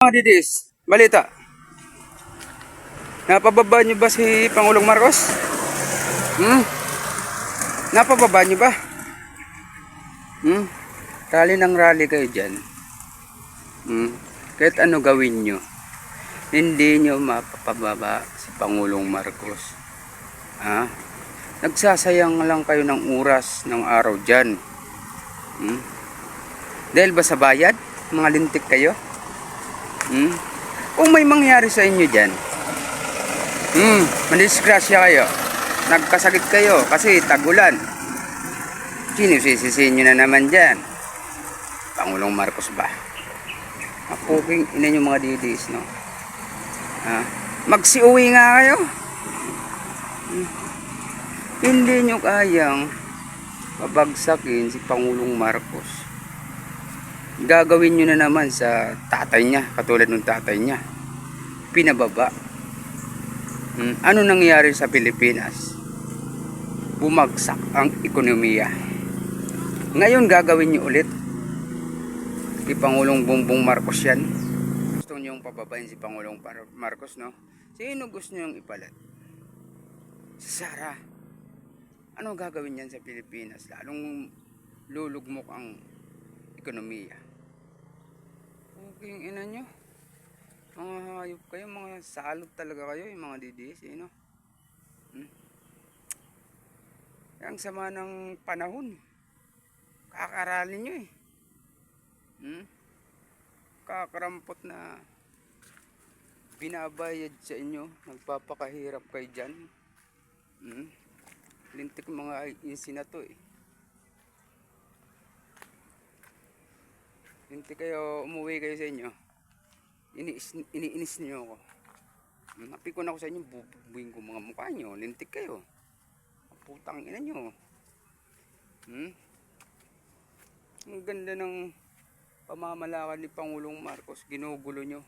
Mga didis, balita. Napababa niyo ba si Pangulong Marcos? Napababa niyo ba? Rally ng rally kayo dyan. Kahit ano gawin niyo, hindi niyo mapapababa si Pangulong Marcos. Nagsasayang lang kayo ng oras ng araw dyan. Dahil ba sa bayad? Mga lintik kayo? Kung may mangyari sa inyo dyan, mandisgrasya kayo, nagkasakit kayo kasi tagulan, sino sisisihin nyo na naman dyan? Pangulong Marcos ba? Mapuking ina nyo mga didis, no? Magsiuwi nga kayo. Hindi nyo kayang pabagsakin si Pangulong Marcos. Gagawin nyo na naman sa tatay niya, katulad ng tatay niya. Pinababa. Ano nangyari sa Pilipinas? Bumagsak ang ekonomiya. Ngayon gagawin nyo ulit. Kay Pangulong Bongbong Marcos yan. Gusto nyo yung pababain si Pangulong Marcos, no? Sino gusto nyo yung ipalat? Si Sara. Ano gagawin yan sa Pilipinas? Lalong lulugmok ang ekonomiya. Puking ina nyo. Mga hayop kayo, mga salot talaga kayo, yung mga DDS, no? Ang sama ng panahon. Kakaralin nyo eh. Kakarampot na binabayad sa inyo. Nagpapakahirap kayo dyan. Lintik mga insi na to eh. Lintik kayo, umuwi kayo sa inyo. Iniinis niyo ako. Napikon ako sa inyo, bubuin ko mga mukha nyo. Lintik kayo. Putang ina nyo. Ang ganda ng pamamalakad ni Pangulong Marcos. Ginugulo nyo.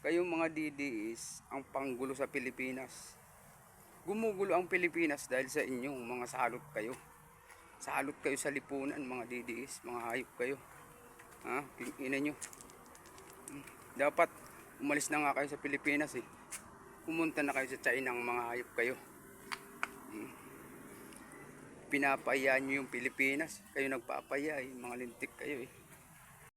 Kayong mga DDS ang panggulo sa Pilipinas. Gumugulo ang Pilipinas dahil sa inyong mga salot kayo. Salot kayo sa lipunan, mga DDS. Mga hayop kayo. Ina nyo. Dapat umalis na nga kayo sa Pilipinas eh. Pumunta na kayo sa China, ng mga hayop kayo. Pinapaya nyo yung Pilipinas. Kayo nagpapaya eh. Mga lintik kayo eh.